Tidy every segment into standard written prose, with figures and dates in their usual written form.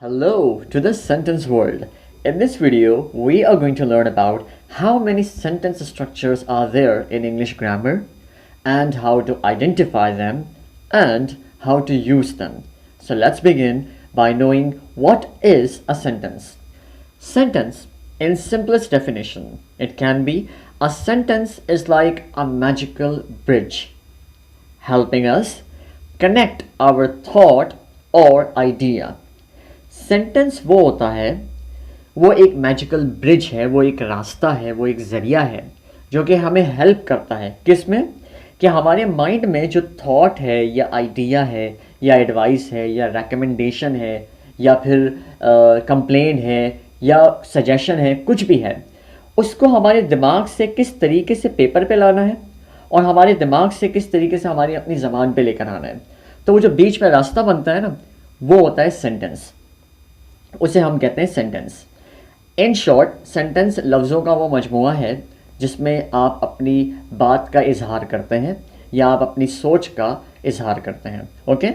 Hello to the sentence world. In this video, we are going to learn about how many sentence structures are there in English grammar and how to identify them and how to use them. So let's begin by knowing what is a sentence. Sentence, in simplest definition, it can be a sentence is like a magical bridge helping us connect our thought or idea. Sentence वो होता है, वो एक magical bridge है, वो एक रास्ता है, वो एक ज़रिया है जो कि हमें हेल्प करता है किस में कि हमारे माइंड में जो थॉट है या आइडिया है या एडवाइस है या रिकमेंडेशन है या फिर कंप्लेंट है या सजेशन है, कुछ भी है, उसको हमारे दिमाग से किस तरीके से पेपर पे लाना है और हमारे दिमाग से किस तरीके से हमारी अपनी ज़बान पे लेकर आना है. तो वो जो बीच में रास्ता बनता है ना, वो होता है सेंटेंस. उसे हम कहते हैं सेंटेंस. इन शॉर्ट, सेंटेंस लफ्ज़ों का वो मजमुआ है जिसमें आप अपनी बात का इजहार करते हैं या आप अपनी सोच का इजहार करते हैं. Okay,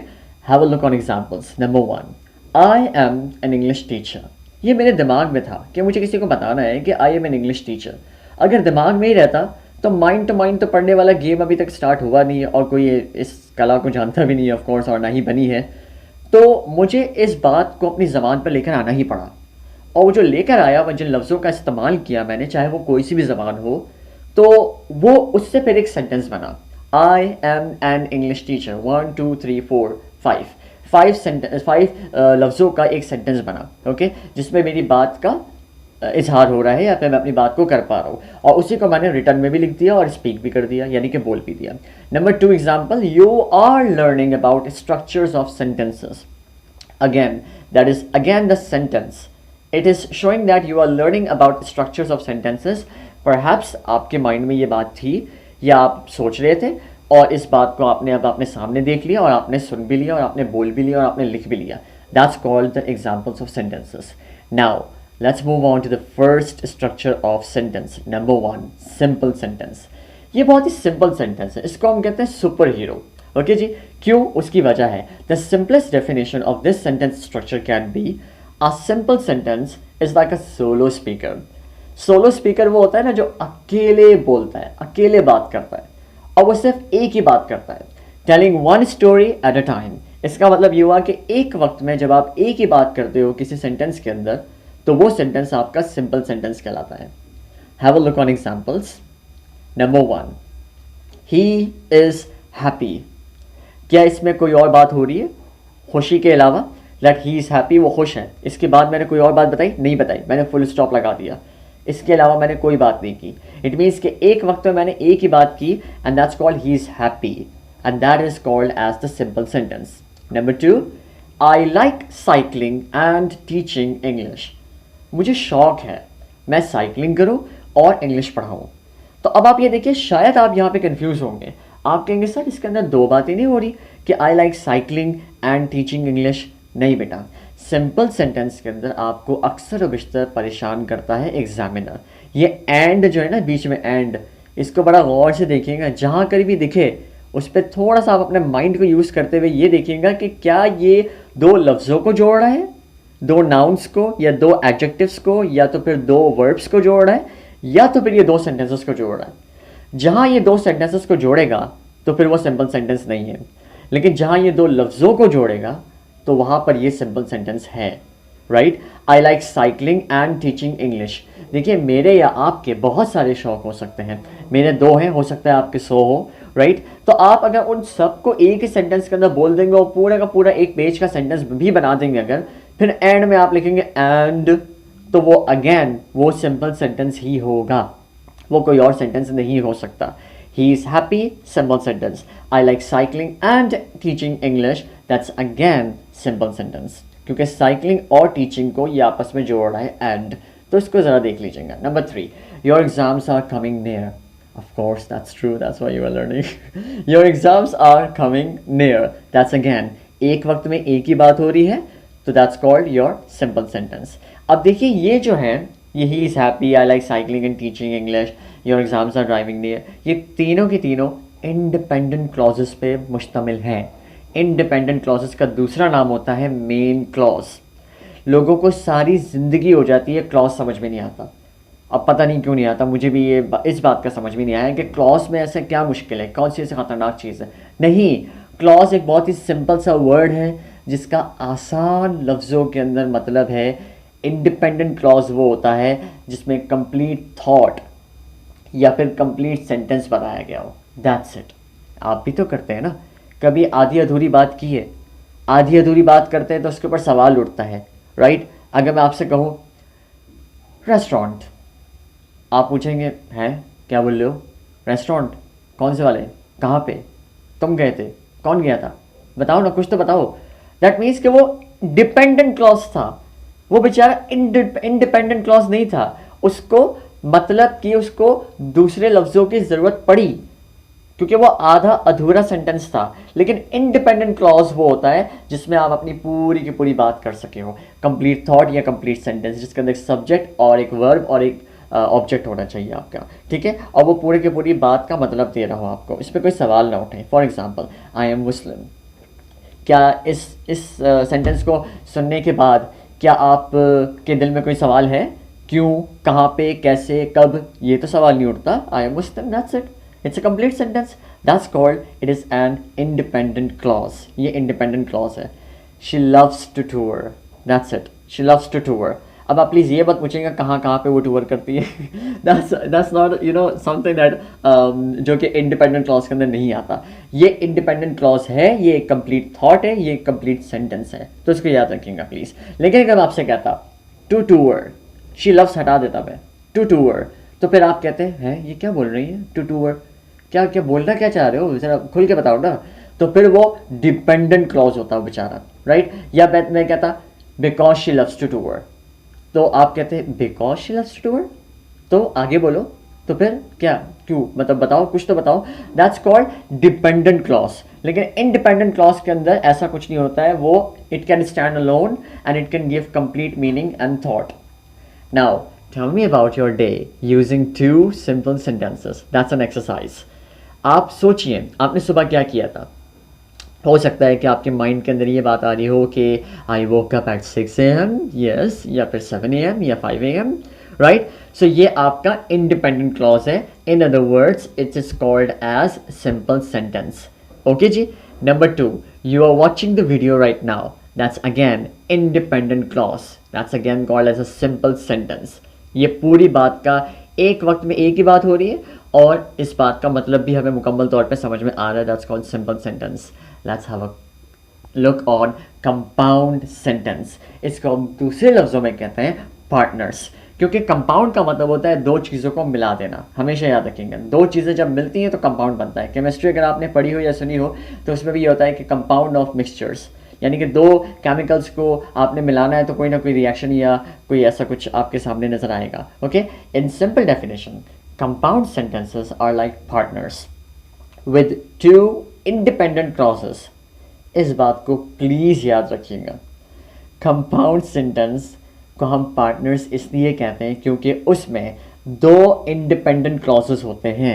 have a look on examples. Number 1, I am an English teacher. ये मेरे दिमाग में था कि मुझे किसी को बताना है कि I am an English teacher. अगर दिमाग में ही रहता तो माइंड टू माइंड तो पढ़ने वाला गेम अभी तक स्टार्ट हुआ नहीं है और कोई इस कला को जानता भी नहीं है ऑफकोर्स, और ना ही बनी है. तो मुझे इस बात को अपनी ज़बान पर लेकर आना ही पड़ा, और वो जो लेकर आया, वह जिन लफ्ज़ों का इस्तेमाल किया मैंने, चाहे वो कोई सी भी ज़बान हो, तो वो उससे फिर एक सेंटेंस बना. I am an English teacher. 1 2 3 4 5 लफ्ज़ों का एक सेंटेंस बना. ओके, जिसमें मेरी बात का इजहार हो रहा है या फिर मैं अपनी बात को कर पा रहा हूँ, और उसी को मैंने रिटर्न में भी लिख दिया और स्पीक भी कर दिया, यानी कि बोल भी दिया. Number 2 example, you are learning about structures of sentences. Again, that is again the sentence. It is showing that you are learning about structures of sentences. Perhaps आपके माइंड में ये बात थी या आप सोच रहे थे, और इस बात को आपने अब अपने सामने देख लिया और आपने सुन भी लिया और आपने बोल भी लिया और आपने लिख भी लिया. That's called the examples of sentences. Now let's move on to the first structure of sentence. Number 1, simple sentence. ये बहुत ही सिंपल सेंटेंस है, इसको हम कहते हैं सुपर हीरो. ओके जी, क्यों? उसकी वजह है, the simplest definition of this sentence structure can be a simple sentence is like a solo speaker. Solo speaker वो होता है ना जो अकेले बोलता है, अकेले बात करता है, और वो सिर्फ एक ही बात करता है. Telling one story at a time. इसका मतलब ये हुआ कि एक वक्त में जब आप एक ही बात करते हो किसी सेंटेंस के अंदर, तो वो सेंटेंस आपका सिंपल सेंटेंस कहलाता है. Have a look on examples. Number 1, he is happy. क्या इसमें कोई और बात हो रही है खुशी के अलावा? लाइक ही इज हैप्पी, वो खुश है. इसके बाद मैंने कोई और बात बताई? नहीं बताई, मैंने फुल स्टॉप लगा दिया. इसके अलावा मैंने कोई बात नहीं की. इट मीन्स कि एक वक्त में मैंने एक ही बात की, and that's called he is happy, and that is called as the simple sentence. Number 2, I like cycling and teaching English. मुझे शौक है मैं साइकिलिंग करूं और इंग्लिश पढ़ाऊं. तो अब आप ये देखिए, शायद आप यहाँ पे कंफ्यूज होंगे. आप कहेंगे सर इसके अंदर दो बातें नहीं हो रही कि आई like cycling and teaching English. नहीं बेटा, सिंपल सेंटेंस के अंदर आपको अक्सर और बेशतर परेशान करता है एग्जामिनर. ये एंड जो है ना, बीच में एंड, इसको बड़ा गौर से देखिएगा. जहाँ कहीं भी दिखे उस पर थोड़ा सा आप अपने माइंड को यूज़ करते हुए ये देखिएगा कि क्या ये दो लफ्ज़ों को जोड़ रहा है, दो नाउन्स को, या दो एडजेक्टिव्स को, या तो फिर दो वर्ब्स को जोड़ रहा है, या तो फिर ये दो सेंटेंसेस को जोड़ रहा है. जहाँ ये दो सेंटेंसेस को जोड़ेगा तो फिर वो सिंपल सेंटेंस नहीं है, लेकिन जहाँ ये दो लफ्ज़ों को जोड़ेगा तो वहाँ पर ये सिंपल सेंटेंस है. Right, I like cycling and teaching English. देखिए, मेरे या आपके बहुत सारे शौक हो सकते हैं. मेरे 2 हैं, हो सकता है आपके 100 हो. राइट, तो आप अगर उन सबको एक ही सेंटेंस के अंदर बोल देंगे और पूरा का पूरा एक पेज का सेंटेंस भी बना देंगे, अगर फिर एंड में आप लिखेंगे एंड, तो वो अगेन वो सिंपल सेंटेंस ही होगा, वो कोई और सेंटेंस नहीं हो सकता. He is happy, simple sentence. I like cycling and teaching English, that's again simple sentence, क्योंकि साइकिलिंग और टीचिंग को ये आपस में जोड़ रहा है एंड. तो इसको ज़रा देख लीजिएगा. Number 3, your exams are coming near. Of course, that's true. That's why you are learning. Your exams are coming near. That's again, एक वक्त में एक ही बात हो रही है, तो that's called your simple sentence. अब देखिए, ये जो है, ये he is happy, I like cycling and teaching English, your exams are driving near, ये तीनों की तीनों independent clauses पे मुश्तमिल हैं. independent clauses का दूसरा नाम होता है main clause. लोगों को सारी ज़िंदगी हो जाती है, क्लॉज समझ में नहीं आता। अब पता नहीं क्यों नहीं आता, मुझे भी इस बात का समझ में नहीं आया कि क्लॉज में ऐसा क्या मुश्किल है, कौन सी ऐसी ख़तरनाक चीज़ है। नहीं, क्लॉज एक बहुत ही सिंपल सा वर्ड है जिसका आसान लफ्ज़ों के अंदर मतलब है इंडिपेंडेंट क्लॉज वो होता है जिसमें कंप्लीट थॉट या फिर कंप्लीट सेंटेंस बताया गया हो। That's it. आप भी तो करते हैं ना, कभी आधी अधूरी बात की है, आधी अधूरी बात करते हैं तो उसके ऊपर सवाल उठता है, राइट। अगर मैं आपसे कहूँ रेस्टोरेंट, आप पूछेंगे हैं क्या बोल रहे हो, रेस्टोरेंट कौन से वाले, कहाँ पे, तुम गए थे, कौन गया था, बताओ ना, कुछ तो बताओ। दैट मीन्स कि वो डिपेंडेंट क्लॉज था, वो बेचारा इंडिपेंडेंट क्लॉज नहीं था, उसको मतलब कि उसको दूसरे लफ्ज़ों की ज़रूरत पड़ी क्योंकि वो आधा अधूरा सेंटेंस था। लेकिन इंडिपेंडेंट क्लॉज वो होता है जिसमें आप अपनी पूरी की पूरी बात कर सके हो, कंप्लीट थॉट या कंप्लीट सेंटेंस जिसके अंदर एक सब्जेक्ट और एक वर्ब और एक ऑब्जेक्ट होना चाहिए आपका, ठीक है, और वो पूरे की पूरी बात का मतलब दे रहा हो आपको, इस पर कोई सवाल ना उठे। फॉर एग्जाम्पल, आई एम मुस्लिम, क्या इस सेंटेंस को सुनने के बाद क्या आप के दिल में कोई सवाल है, क्यों, कहाँ पे, कैसे, कब, ये तो सवाल नहीं उठता। I am Muslim, that's it, it's a complete sentence, that's called it is an independent clause. ये इंडिपेंडेंट क्लॉज है। She loves to tour, that's it, she loves to tour. अब आप प्लीज़ ये बात पूछेंगे कहाँ कहाँ पे वो टूर करती है that's not you know something that जो कि इंडिपेंडेंट क्लॉज के अंदर नहीं आता। ये इंडिपेंडेंट क्लॉज है, ये एक कंप्लीट थॉट है, ये एक कंप्लीट सेंटेंस है, तो इसको याद रखिएगा प्लीज़। लेकिन अगर मैं आपसे कहता टू टूर, शी लव्स हटा देता मैं, टू टूर, तो फिर आप कहते हैं ये क्या बोल रही है, टू टूर क्या क्या बोलना क्या चाह रहे हो, जरा खुल के बताओ ना। तो फिर वो डिपेंडेंट क्लॉज होता है बेचारा, राइट। या मैं कहता because she loves to tour, तो आप कहते हैं because she loves to tour, तो आगे बोलो, तो फिर क्या, क्यों, मतलब बताओ, कुछ तो बताओ। That's called dependent clause. लेकिन इंडिपेंडेंट क्लॉज के अंदर ऐसा कुछ नहीं होता है, वो it can stand alone and it can give complete meaning and thought. Now tell me about your day using two simple sentences, that's an exercise. आप सोचिए आपने सुबह क्या किया था। हो सकता है कि आपके माइंड के अंदर ये बात आ रही हो कि I woke up at 6 AM, yes, या फिर 7 AM या 5 AM, राइट। सो ये आपका इंडिपेंडेंट क्लॉज है। In other words it is called as simple sentence. Okay जी। Number 2, you are watching the video right now, that's again independent clause, that's again called as a simple sentence. ये पूरी बात का एक वक्त में एक ही बात हो रही है और इस बात का मतलब भी हमें मुकम्मल तौर पे समझ में आ रहा है, that's called simple sentence. Let's have a look on compound sentence. इसको हम दूसरे लफ्ज़ों में कहते हैं पार्टनर्स, क्योंकि कंपाउंड का मतलब होता है दो चीज़ों को मिला देना। हमेशा याद रखेंगे, दो चीज़ें जब मिलती हैं तो कंपाउंड बनता है। केमिस्ट्री अगर आपने पढ़ी हो या सुनी हो तो उसमें भी ये होता है कि कंपाउंड ऑफ मिक्सचर्स, यानी कि दो केमिकल्स को आपने मिलाना है तो कोई ना कोई रिएक्शन या कोई ऐसा कुछ आपके सामने नजर आएगा। Okay, in simple definition compound sentences are like partners with two independent clauses. इस बात को प्लीज़ याद रखिएगा। कंपाउंड सेंटेंस को हम पार्टनर्स इसलिए कहते हैं क्योंकि उसमें दो इंडिपेंडेंट क्लॉजेस होते हैं।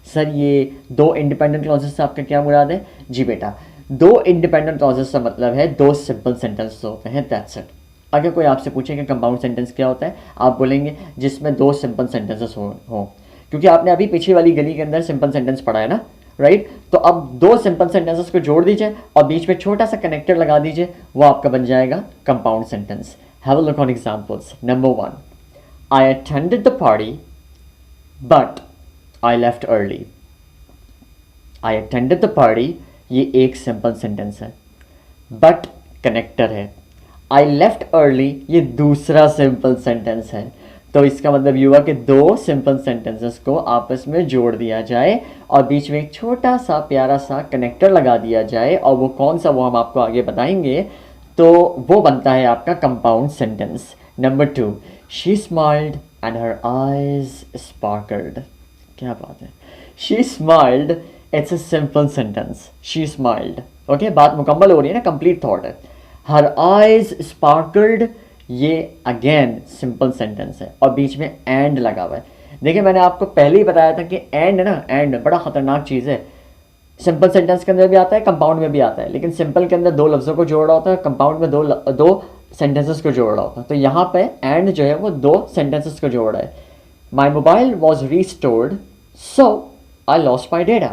सर ये दो इंडिपेंडेंट क्लॉजेस से आपका क्या मुराद है? जी बेटा, दो इंडिपेंडेंट क्लॉजेस का मतलब है दो सिंपल सेंटेंसेस होते हैं, दैट्स इट। अगर कोई आपसे पूछे कि कंपाउंड सेंटेंस क्या होता है, आप बोलेंगे जिसमें दो सिंपल सेंटेंसेस हो, क्योंकि आपने अभी पीछे वाली गली के अंदर सिंपल सेंटेंस पढ़ा है ना, राइट। तो अब दो सिंपल सेंटेंसेस को जोड़ दीजिए और बीच में छोटा सा कनेक्टर लगा दीजिए, वो आपका बन जाएगा compound sentence. Have a look on examples. Number 1, I attended the party but I left early. I attended the party, ये एक सिंपल सेंटेंस है, बट कनेक्टर है। आई लेफ्ट अर्ली, ये दूसरा सिंपल सेंटेंस है। तो इसका मतलब ये हुआ कि दो सिंपल सेंटेंसेस को आपस में जोड़ दिया जाए और बीच में एक छोटा सा प्यारा सा कनेक्टर लगा दिया जाए, और वो कौन सा वो हम आपको आगे बताएंगे। तो वो बनता है आपका compound sentence. Number 2, she smiled and her eyes sparkled. क्या बात है, she smiled, it's a simple sentence, she smiled. Okay, बात मुकम्मल हो रही है ना, कंप्लीट थॉट है। हर आईज स्पार्कल्ड, ये अगेन सिंपल सेंटेंस है और बीच में एंड लगा हुआ है। देखिए मैंने आपको पहले ही बताया था कि एंड ना, एंड बड़ा खतरनाक चीज़ है। सिंपल सेंटेंस के अंदर भी आता है, कंपाउंड में भी आता है, लेकिन सिंपल के अंदर दो लफ्ज़ों को जोड़ा होता है, कंपाउंड में दो सेंटेंसेस को जोड़ रहा होता है। तो यहाँ पे एंड जो है वो दो सेंटेंसेस को जोड़ रहा है। My mobile was restored so I lost my data.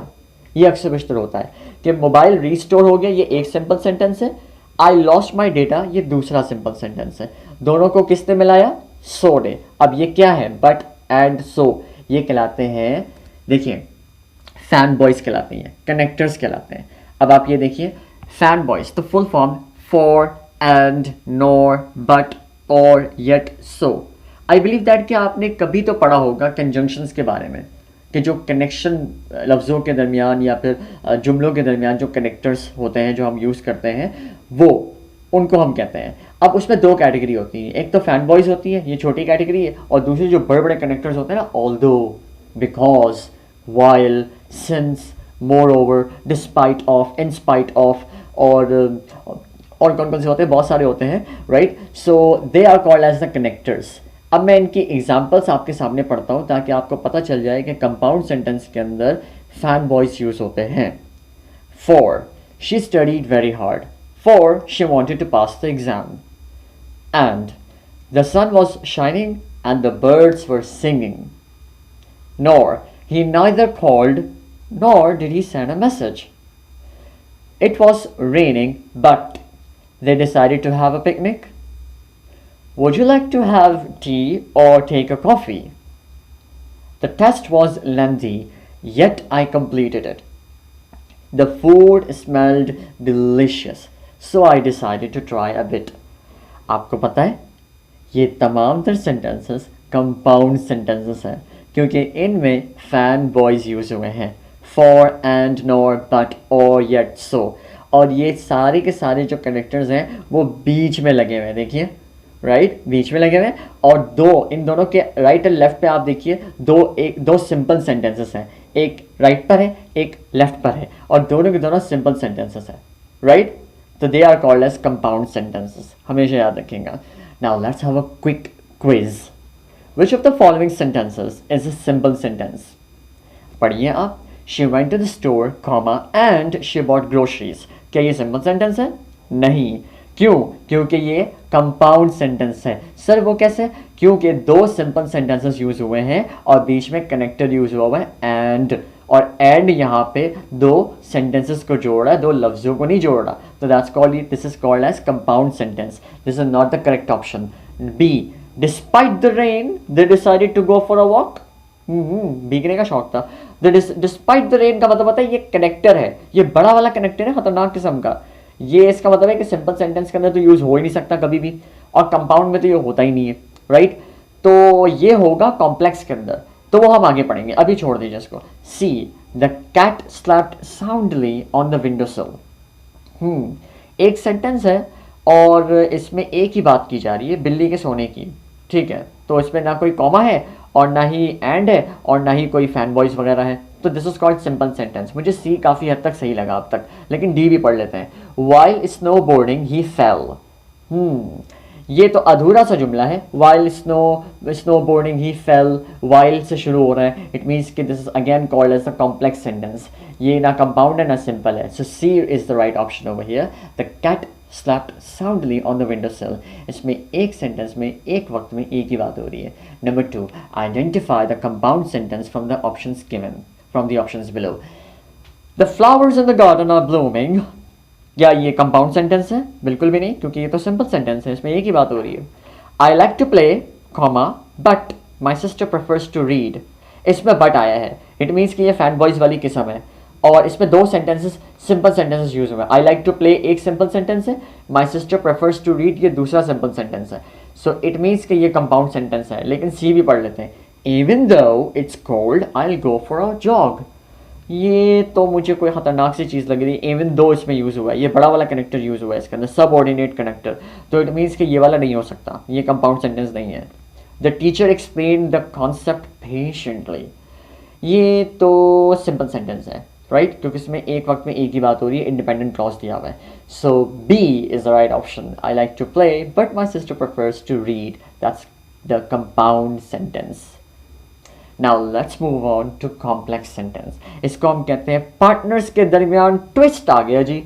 ये अक्सर बेशतर होता है कि मोबाइल रीस्टोर हो गया, ये एक सिंपल सेंटेंस है। आई लॉस्ट माई डेटा ये दूसरा सिंपल सेंटेंस है। दोनों को किसने मिलाया? सो ने। अब ये क्या है? But and so. ये कहलाते हैं, देखिए, फैन बॉयज कहलाते हैं, कनेक्टर्स कहलाते हैं। अब आप ये देखिए, फैन बॉयज तो full form for and nor but or yet so. I believe that कि आपने कभी तो पढ़ा होगा कंजंक्शंस के बारे में, कि जो कनेक्शन लफ्ज़ों के दरमियान या फिर जुमलों के दरमियान जो कनेक्टर्स होते हैं जो हम यूज़ करते हैं, वो उनको हम कहते हैं। अब उसमें दो कैटेगरी होती है, एक तो फैन बॉयज होती है, ये छोटी कैटेगरी है, और दूसरी जो बड़े बड़े कनेक्टर्स होते हैं ना, although, because, while, since, more over, despite of, in spite of, और कौन कौन से होते हैं? बहुत सारे होते हैं, right. So they are called as the connectors. अब मैं इनकी एग्जाम्पल्स आपके सामने पढ़ता हूँ ताकि आपको पता चल जाए कि कंपाउंड सेंटेंस के अंदर फैन बॉयज यूज होते हैं। For she studied very hard, for she wanted to pass the exam, and the sun was shining and the birds were singing, nor he neither called nor did he send a message. It was raining, but they decided to have a picnic. Would you like to have tea or take a coffee? The test was lengthy, yet I completed it. The food smelled delicious, so I decided to try a bit. आपको पता है ये तमाम तर sentences compound sentences हैं क्योंकि इनमें fan boys use हुए हैं, for and nor but or yet सो, और ये सारे के सारे जो कनेक्टर्स हैं वो बीच में लगे हुए हैं, देखिए, राइट, बीच में लगे हुए हैं। और दो, इन दोनों के राइट एंड लेफ्ट पे आप देखिए दो सिंपल सेंटेंसेस हैं, एक राइट पर है एक लेफ्ट पर है, और दोनों के दोनों सिंपल सेंटेंसेस हैं, राइट। तो they are called as compound sentences, हमेशा याद रखिएगा। Now let's have a quick quiz. Which of the following sentences is a simple sentence? पढ़िए आप। She went to the store, comma, and she bought groceries. क्या ये simple sentence है? नहीं। क्यों? क्योंकि ये compound sentence है। सर वो कैसे? क्योंकि दो simple sentences यूज हुए हैं और बीच में connector यूज हुआ है and, और and यहाँ पे दो sentences को जोड़ रहा है, दो लफ्जों को नहीं जोड़ रहा। तो this is called as compound sentence. This is not the correct option. B. Despite the rain, they decided to go for a walk. भीगने का शौक था। Despite the rain का मतलब होता है ये कनेक्टर है, ये बड़ा वाला कनेक्टर है, खतरनाक किस्म का। ये इसका मतलब है कि सिंपल सेंटेंस के अंदर तो यूज हो ही नहीं सकता कभी भी, और कंपाउंड में तो ये होता ही नहीं है, राइट। तो ये होगा कॉम्प्लेक्स के अंदर, तो वो हम आगे पढ़ेंगे, अभी छोड़ दीजिए इसको। See, the cat slapped soundly on the window sill. एक सेंटेंस है और इसमें एक ही बात की जा रही है, बिल्ली के सोने की, ठीक है। तो इसमें ना कोई कॉमा है और ना ही एंड है और ना ही कोई फैन बॉयज वगैरह है, तो this is called simple sentence. मुझे सी काफ़ी हद तक सही लगा अब तक, लेकिन डी भी पढ़ लेते हैं। While snowboarding he fell. ये तो अधूरा सा जुमला है। While snowboarding he fell, while से शुरू हो रहा है, इट मीन्स कि this is again called as a complex sentence. ये ना कंपाउंड है ना सिंपल है, so C is the right option over here. The cat slapped soundly on the windowsill. इसमें एक सेंटेंस में एक वक्त में एक ही बात हो रही है। Number 2, identify the compound sentence from the options given, from the options below. The flowers in the garden are blooming. क्या ये कंपाउंड सेंटेंस है? बिल्कुल भी नहीं, क्योंकि ये तो सिंपल सेंटेंस है, इसमें एक ही बात हो रही है। I like to play, comma, but my sister prefers to read. इसमें but आया है, इट मीन्स कि ये फैन बॉयज वाली किस्म है, और इसमें दो सेंटेंसेस सिंपल सेंटेंसेस यूज हुए हैं। आई लाइक टू प्ले एक सिंपल सेंटेंस है, my sister prefers to read ये दूसरा सिंपल सेंटेंस है। सो इट मीन्स कि ये कंपाउंड सेंटेंस है। लेकिन सी भी पढ़ लेते हैं। Even though it's cold I will go for a jog. ये तो मुझे कोई खतरनाक सी चीज़ लग रही है। इवन दो इसमें यूज़ हुआ है, ये बड़ा वाला कनेक्टर यूज़ हुआ है इसके अंदर, सबऑर्डिनेट कनेक्टर, तो इट मीन्स कि ये वाला नहीं हो सकता, ये कंपाउंड सेंटेंस नहीं है। The teacher explain the concept patiently, ये तो सिंपल सेंटेंस है, राइट, क्योंकि इसमें एक वक्त में एक ही बात हो रही है, इंडिपेंडेंट क्लॉज दिया हुआ है। So B is the right option. I like to play but my sister prefers to read, that's the compound sentence. Now let's move on to complex sentence. इसको हम कहते हैं पार्टनर्स के दरमियान ट्विस्ट आ गया जी।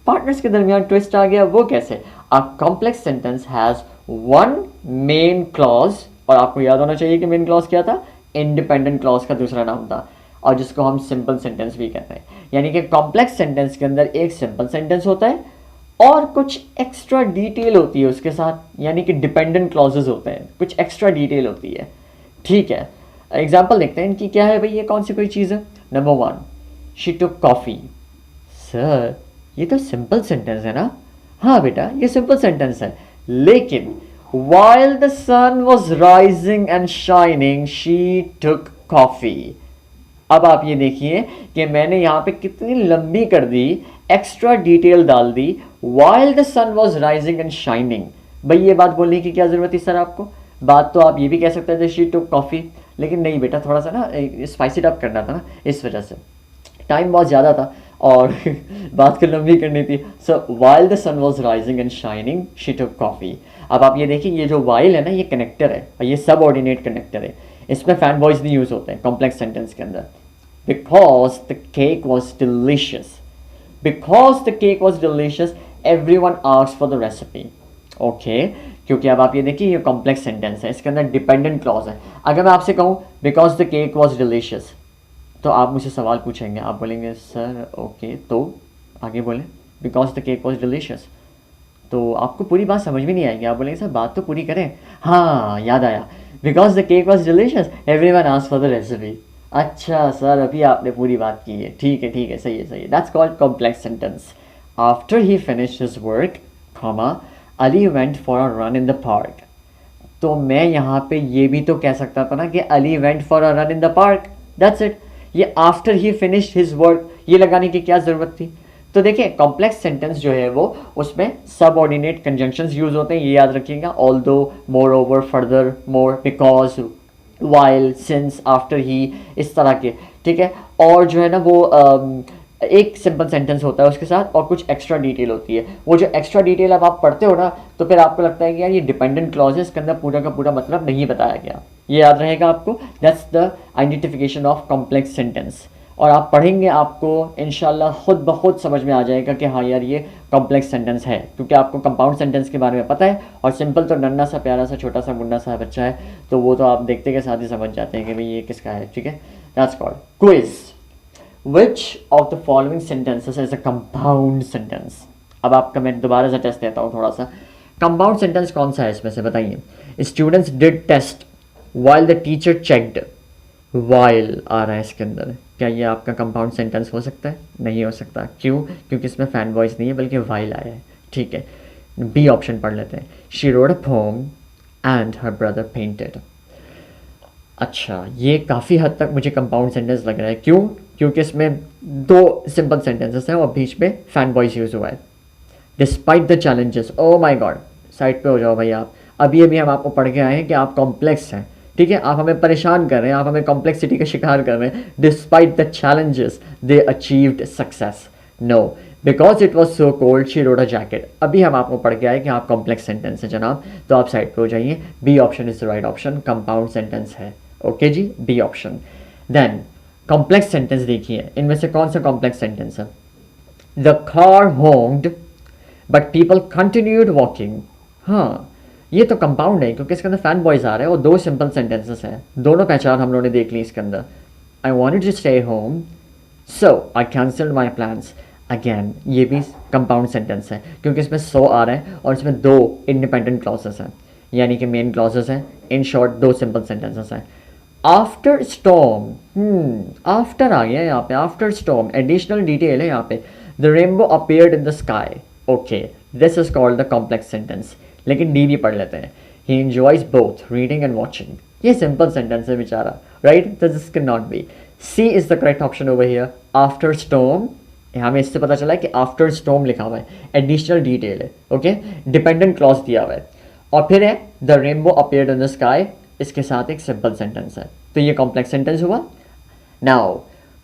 पार्टनर्स के दरमियान ट्विस्ट आ गया, वो कैसे? अ complex sentence has one main clause, और आपको याद होना चाहिए कि मेन क्लॉज क्या था, इंडिपेंडेंट क्लॉज का दूसरा नाम था, और जिसको हम सिंपल सेंटेंस भी कहते हैं। यानी कि कॉम्प्लेक्स सेंटेंस के अंदर एक सिंपल सेंटेंस होता है और कुछ एक्स्ट्रा डिटेल होती है उसके साथ, यानी कि डिपेंडेंट क्लॉजेज होते हैं, कुछ एक्स्ट्रा डिटेल होती है। ठीक है, एग्जाम्पल देखते हैं इनकी क्या है भाई, ये कौन सी कोई चीज़ है। Number 1, she took coffee. Sir ये तो सिंपल सेंटेंस है ना। हाँ बेटा ये सिंपल सेंटेंस है, लेकिन while the sun was rising and shining she took coffee। अब आप ये देखिए कि मैंने यहाँ पे कितनी लंबी कर दी, एक्स्ट्रा डिटेल डाल दी, while the sun was rising and shining। भाई ये बात बोलने की क्या ज़रूरत थी सर आपको, बात तो आप ये भी कह सकते थे she took coffee, लेकिन नहीं बेटा थोड़ा सा ना स्पाइसी अप करना था ना, इस वजह से टाइम बहुत ज़्यादा था और बात को लंबी करनी थी। सो while the sun was rising and shining she took coffee। अब आप ये देखिए ये जो while है ना ये कनेक्टर है और ये सबऑर्डिनेट कनेक्टर है, इसमें फैन वॉइस नहीं यूज़ होते हैं कॉम्प्लेक्स सेंटेंस के अंदर। Because the cake was delicious, because the cake was delicious everyone asked for the recipe. Okay, क्योंकि अब आप ये देखिए ये कॉम्प्लेक्स सेंटेंस है, इसके अंदर डिपेंडेंट क्लॉज है। अगर मैं आपसे कहूँ because the cake was delicious, तो आप मुझे सवाल पूछेंगे, आप बोलेंगे सर ओके तो आगे बोलें, because the cake was delicious, तो आपको पूरी बात समझ में नहीं आएगी, आप बोलेंगे सर बात तो पूरी करें। हाँ याद आया, because the cake was delicious everyone asked for the recipe. अच्छा सर अभी आपने पूरी बात की है, ठीक है ठीक है, सही है सही है, that's called complex sentence. After he finished his work, comma, Ali went for a run in the park. तो मैं यहाँ पे ये भी तो कह सकता था ना कि Ali went for a run in the park, that's it. ये after he finished his work ये लगाने की क्या ज़रूरत थी। तो देखिए कॉम्प्लेक्स सेंटेंस जो है वो उसमें सबऑर्डिनेट कंजंक्शंस यूज होते हैं, ये याद रखिएगा, although, more over, further, more, because, while, since, after he, इस तरह के। ठीक है, और जो है ना वो एक सिंपल सेंटेंस होता है उसके साथ और कुछ एक्स्ट्रा डिटेल होती है। वो जो एक्स्ट्रा डिटेल अब आप पढ़ते हो ना तो फिर आपको लगता है कि यार ये डिपेंडेंट क्लॉज है, इसके अंदर पूरा का पूरा मतलब नहीं बताया गया। ये याद रहेगा आपको, that's the identification of complex sentence. और आप पढ़ेंगे आपको इंशाल्लाह खुद ब खुद समझ में आ जाएगा कि हाँ यार ये कॉम्प्लेक्स सेंटेंस है, क्योंकि आपको कंपाउंड सेंटेंस के बारे में पता है, और सिंपल तो नन्ना सा प्यारा सा छोटा सा मुन्ना सा बच्चा है, तो वो तो आप देखते के साथ ही समझ जाते हैं कि भाई ये किसका है। ठीक है, that's called quiz. Which of the following sentences is a compound sentence? अब आपका मैं दोबारा से टेस्ट देता हूँ थोड़ा सा। कंपाउंड सेंटेंस कौन सा है इसमें से बताइए। Students did test while the teacher checked। while आ रहा है इसके अंदर, क्या ये आपका कंपाउंड सेंटेंस हो सकता है? नहीं हो सकता। क्यों? क्योंकि इसमें फैन वॉइस नहीं है बल्कि while आया है। ठीक है, बी ऑप्शन पढ़ लेते हैं। She wrote a poem and her brother painted। अच्छा, ये काफ़ी हद तक मुझे कंपाउंड सेंटेंस लग रहा है। क्यों? क्योंकि इसमें दो सिंपल सेंटेंसेस हैं और बीच में फैन वॉइस यूज़ हुआ है। Despite the challenges, oh my God, side पे हो जाओ भाई आप। अभी अभी हम आपको पढ़ के आए हैं कि आप कॉम्प्लेक्स हैं। ठीक है, आप हमें परेशान कर रहे हैं, आप हमें कॉम्प्लेक्सिटी का शिकार कर रहे हैं। Despite the challenges they achieved success. No, because it was so cold she rode a jacket. अभी हम आपको पढ़ के आए कि आप कॉम्प्लेक्स सेंटेंस है जनाब, तो आप साइड पे हो जाइए। B option is the right option, compound sentence है। ओके जी, B option. Then complex sentence देखिए, इनमें से कौन सा कॉम्प्लेक्स सेंटेंस है। The car honked but people continued walking. हाँ, ये तो कंपाउंड है क्योंकि इसके अंदर फैन वॉइस आ रहा है और दो सिंपल सेंटेंसेस हैं, दोनों पहचान हम लोगों ने देख ली इसके अंदर। I wanted to stay home so I cancelled my plans. Again ये भी कंपाउंड सेंटेंस है क्योंकि इसमें सो आ रहा है और इसमें दो इंडिपेंडेंट क्लॉजेस हैं, यानी कि मेन क्लॉजेस हैं। इन शॉर्ट दो सिंपल सेंटेंसेस हैं। आफ्टर स्टॉर्म, आफ्टर आ गया यहाँ पे, आफ्टर स्टॉर्म एडिशनल डिटेल है यहाँ पे। The rainbow appeared in the sky. Okay, this is called the complex sentence. लेकिन डी भी पढ़ लेते हैं। He enjoys both reading and watching. ये सिंपल सेंटेंस है बेचारा, राइट, तो this can not be. C is the correct option over here. After storm, हमें इससे पता चला है कि आफ्टर स्टॉर्म लिखा हुआ है, एडिशनल डिटेल है। ओके, डिपेंडेंट क्लॉज दिया हुआ है और फिर है the rainbow appeared in the sky, इसके साथ एक सिंपल सेंटेंस है, तो ये कॉम्प्लेक्स सेंटेंस हुआ। Now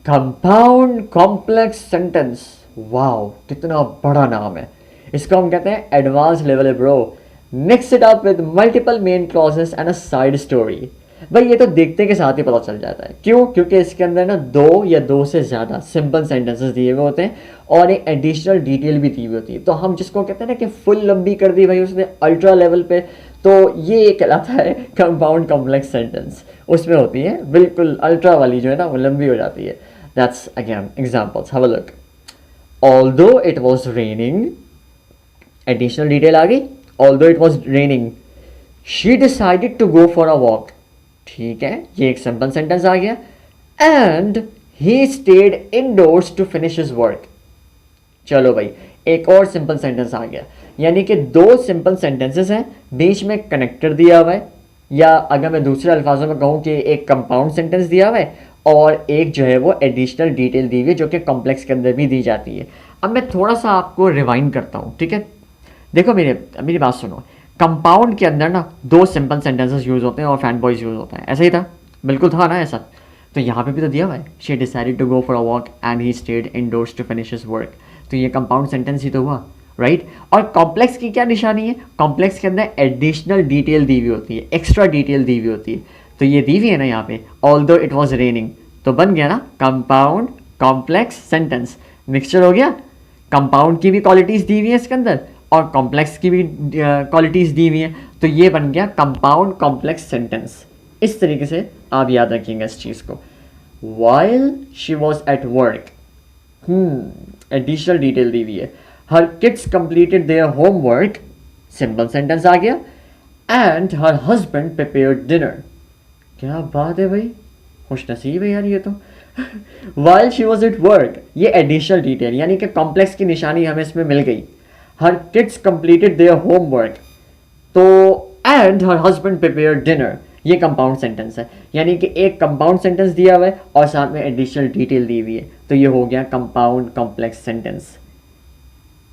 compound complex sentence, wow कितना बड़ा नाम है। इसको हम कहते हैं advance level bro. Mix it up with multiple main clauses and a side story. भाई ये तो देखते के साथ ही पता चल जाता है। क्यों? क्योंकि इसके अंदर ना दो या दो से ज़्यादा सिंपल सेंटेंसेस दिए हुए होते हैं और एक एडिशनल डिटेल भी दी हुई होती है। तो हम जिसको कहते हैं ना कि फुल लंबी कर दी भाई उसने अल्ट्रा लेवल पे, तो ये कहलाता है कंपाउंड कॉम्प्लेक्स सेंटेंस। उसमें होती है बिल्कुल अल्ट्रा वाली जो है ना वो लंबी हो जाती है। That's again examples, have a look. Although it was raining, additional detail आ गई, although it was raining she decided to go for a walk. ठीक है, ये एक सिंपल सेंटेंस आ गया। And he stayed indoors to finish his work. चलो भाई, एक और सिंपल सेंटेंस आ गया, यानी कि दो सिंपल सेंटेंसेस हैं, बीच में कनेक्टर दिया हुआ है, या अगर मैं दूसरे अल्फाजों में कहूँ कि एक कंपाउंड सेंटेंस दिया हुआ है और एक जो है वो एडिशनल डिटेल दी हुई है जो कि कॉम्प्लेक्स के अंदर भी दी जाती है। अब मैं थोड़ा सा आपको रिवाइंड करता हूँ, ठीक है। देखो मेरी बात सुनो। कंपाउंड के अंदर ना दो सिंपल सेंटेंसेस यूज होते हैं और फैन बॉयज यूज होता है, ऐसा ही था, बिल्कुल था ना ऐसा। तो यहाँ पे भी तो दिया हुआ है, she decided to go for a walk and he stayed indoors to finish his work. तो ये कंपाउंड सेंटेंस ही तो हुआ, राइट। और कॉम्प्लेक्स की क्या निशानी है? कॉम्प्लेक्स के अंदर एडिशनल डिटेल दी हुई होती है, एक्स्ट्रा डिटेल दी हुई होती है। तो ये दी हुई है ना यहाँ पे, ऑल्दो इट वॉज रेनिंग, तो बन गया ना कंपाउंड कॉम्प्लेक्स सेंटेंस। मिक्सचर हो गया, कंपाउंड की भी क्वालिटीज दी हुई है इसके अंदर और कॉम्प्लेक्स की भी क्वालिटीज दी हुई है, तो ये बन गया कंपाउंड कॉम्प्लेक्स सेंटेंस। इस तरीके से आप याद रखेंगे इस चीज को। While she was at work, additional detail दी हुई है। Her kids completed their homework, simple sentence आ गया। And her husband prepared dinner. क्या बात है भाई, खुश नसीब है यार ये तो। While she was at work, ये एडिशनल डिटेल यानी कि कॉम्प्लेक्स की निशानी हमें इसमें मिल गई। Her kids completed their homework, तो and her husband prepared dinner, ये कंपाउंड सेंटेंस है, यानी कि एक कंपाउंड सेंटेंस दिया हुआ है और साथ में एडिशनल डिटेल दी हुई है, तो ये हो गया compound complex sentence.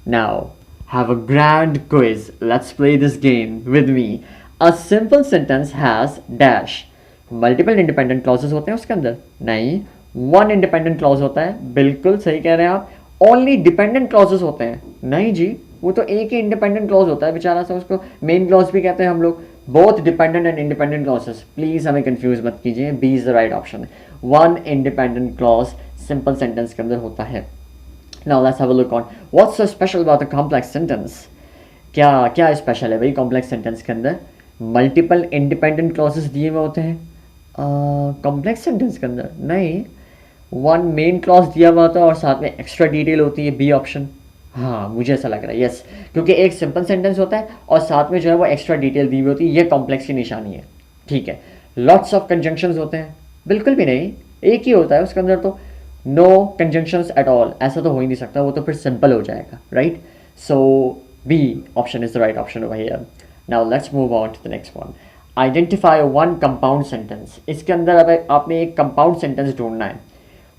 Now have a grand quiz, let's play this game with me. A simple sentence has dash, multiple independent clauses होते हैं उसके अंदर? नहीं, वन इंडिपेंडेंट क्लॉज होता है, बिल्कुल सही कह रहे हैं आप। ओनली डिपेंडेंट क्लॉजेस होते हैं? नहीं जी, वो तो एक ही इंडिपेंडेंट क्लॉज होता है बेचारा सा, उसको मेन क्लॉज भी कहते हैं हम लोग। Both dependent and independent clauses, please हमें कंफ्यूज मत कीजिए, B is the right option. One independent clause simple sentence के अंदर होता है। Now let's have a look on what's so special about a complex sentence. क्या क्या स्पेशल है भाई कॉम्प्लेक्स सेंटेंस के अंदर? मल्टीपल इंडिपेंडेंट क्लॉजेस दिए हुए होते हैं कॉम्प्लेक्स सेंटेंस के अंदर? नहीं, वन मेन क्लॉज दिया हुआ होता है और साथ में एक्स्ट्रा डिटेल होती है, बी ऑप्शन। हाँ मुझे ऐसा लग रहा है, यस, क्योंकि एक सिंपल सेंटेंस होता है और साथ में जो है वो एक्स्ट्रा डिटेल दी हुई होती है, ये कॉम्प्लेक्स की निशानी है, ठीक है। लॉट्स ऑफ कंजंक्शंस होते हैं? बिल्कुल भी नहीं, एक ही होता है उसके अंदर, तो नो कंजंक्शंस एट ऑल, ऐसा तो हो ही नहीं सकता, वो तो फिर सिंपल हो जाएगा, right. So B option is the right option over here. Now let's move on to the next one. Identify one compound sentence. इसके अंदर अब आपने एक कंपाउंड सेंटेंस ढूंढना है।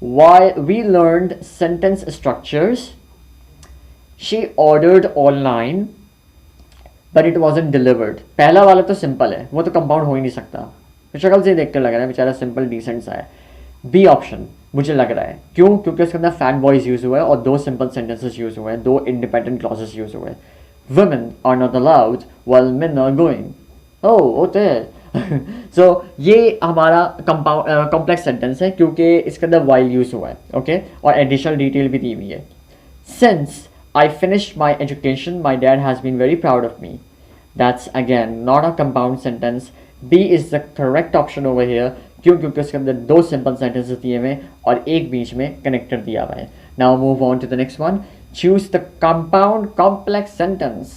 While we learned sentence structures, she ordered online, but it wasn't delivered. पहला वाला तो सिंपल है, वो तो कंपाउंड हो ही नहीं सकता, शक्ल से देख कर लग रहा है बेचारा सिंपल डिसेंट सा है। बी ऑप्शन मुझे लग रहा है, क्यों? क्योंकि उसके अंदर फैन बॉयज यूज हुआ है और दो सिंपल सेंटेंसेस यूज हुए हैं, दो इंडिपेंडेंट क्लॉजेस यूज हुए हैं। Women are not allowed while men are going. Oh, होते हैं। सो ये हमारा कंपाउंड कॉम्प्लेक्स सेंटेंस है क्योंकि इसके अंदर वाइल यूज हुआ है, ओके, और एडिशनल डिटेल भी दी हुई है। Since I finished my education my dad has been very proud of me. That's again not a compound sentence, B is the correct option over here. क्यों? क्योंकि उसके अंदर दो सिंपल सेंटेंसेस दिए हुए और एक बीच में कनेक्टर दिया हुआ है। Now move on to the next one. Choose the compound complex sentence.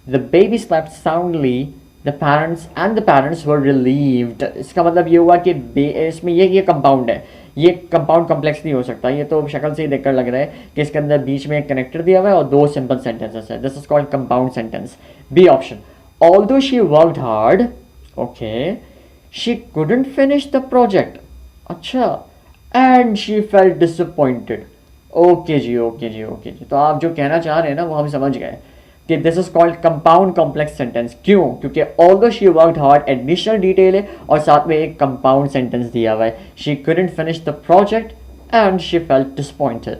The baby slept soundly, the parents were relieved। इसका मतलब ये हुआ कि इसमें ये कंपाउंड है, ये कंपाउंड कॉम्प्लेक्स नहीं हो सकता, ये तो शक्ल से ही देखकर लग रहा है कि इसके अंदर बीच में एक कनेक्टर दिया हुआ है और दो सिंपल सेंटेंसेस है। This is called compound sentence, B option. Although she worked hard, okay, she couldn't finish the project, अच्छा, and she felt disappointed. Okay जी, ओके जी, ओके जी, तो आप जो कहना चाह रहे हैं ना वो हम समझ गए कि this is called compound complex sentence. क्यों? क्योंकि although she worked hard additional detail है और साथ में एक कंपाउंड सेंटेंस दिया हुआ है, she couldn't finish the project and she felt disappointed.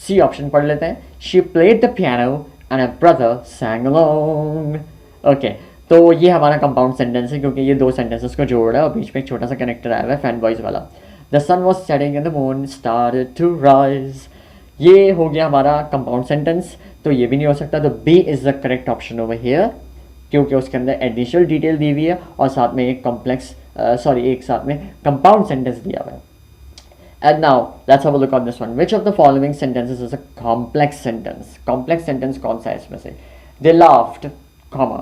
C option पढ़ लेते हैं। She played the piano and a brother sang along। Okay, तो ये हमारा कंपाउंड सेंटेंस है क्योंकि ये दो सेंटेंसेस को जोड़ रहा है और बीच में एक छोटा सा कनेक्टर आया हुआ है फैन बॉयज वाला। The sun was setting and the moon started to rise. ये हो गया हमारा कंपाउंड सेंटेंस, तो ये भी नहीं हो सकता, तो B is the correct option over here, क्योंकि उसके अंदर एडिशनल डिटेल दी हुई है और साथ में एक कॉम्प्लेक्स एक साथ में कंपाउंड सेंटेंस दिया हुआ है। And now let's have a look on this one. Which of the following sentences is a complex sentence? Complex sentence कौन सा है इसमें से? They laughed, comma,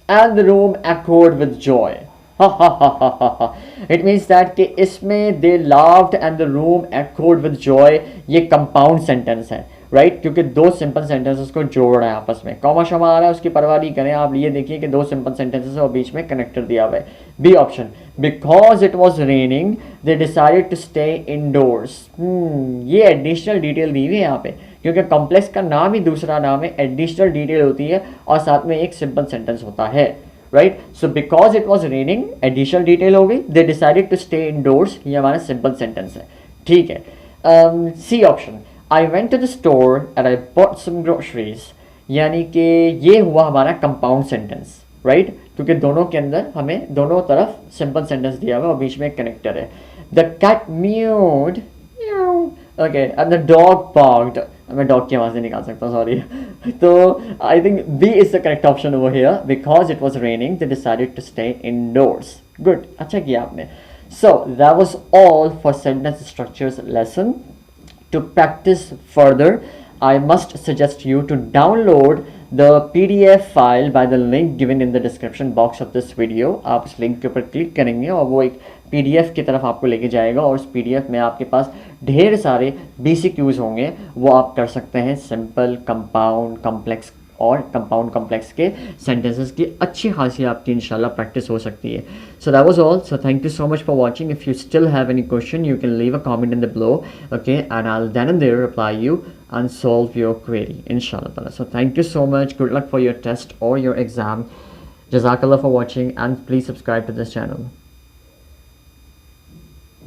and the room echoed with joy. Ha ha ha ha ha ha. It means that कि इसमें they laughed and the room echoed with joy ये compound sentence है, right क्योंकि दो सिंपल सेंटेंसेस को जोड़ रहा है आपस में। कॉमा शमा आ रहा है उसकी परवाह नहीं करें आप, ये देखिए कि दो सिंपल सेंटेंसेस है और बीच में कनेक्टर दिया हुआ है। B option, because it was raining they decided to stay indoors. ये एडिशनल डिटेल दी हुई है यहाँ पे, क्योंकि कॉम्प्लेक्स का नाम ही दूसरा नाम है, एडिशनल डिटेल होती है और साथ में एक सिंपल सेंटेंस होता है, right. So because it was raining additional detail हो गई, they decided to stay indoors, ये हमारा सिंपल सेंटेंस है, ठीक है। C option, I went to the store and I bought some groceries, यानी कि ये हुआ हमारा कंपाउंड सेंटेंस, राइट क्योंकि दोनों के अंदर हमें दोनों तरफ सिंपल सेंटेंस दिया हुआ है और बीच में एक कनेक्टर है। The cat mewed, okay, and the dog barked, मैं डॉग की आवाज़ नहीं निकाल सकता, सॉरी। तो I think B is the correct option over here, because it was raining they decided to stay indoors. Good, अच्छा किया आपने। So that was all for sentence structures lesson. To practice further, I must suggest you to download the PDF file by the link given in the description box of this video. आप उस link के ऊपर click करेंगे और वो एक PDF की तरफ आपको लेके जाएगा और उस PDF में आपके पास ढेर सारे BCQs होंगे, वो आप कर सकते हैं। सिंपल, कंपाउंड, कॉम्प्लेक्स और कंपाउंड कॉम्प्लेक्स के सेंटेंसेस की अच्छी खासी आपकी इंशाल्लाह प्रैक्टिस हो सकती है। So that was all, so thank you so much for watching. If you still have any question you can leave a comment in the below, okay, and I will then and there reply you and solve your query inshallah ta'ala. So thank you so much, good luck for your test or your exam. Jazakallah for watching and please subscribe to this channel.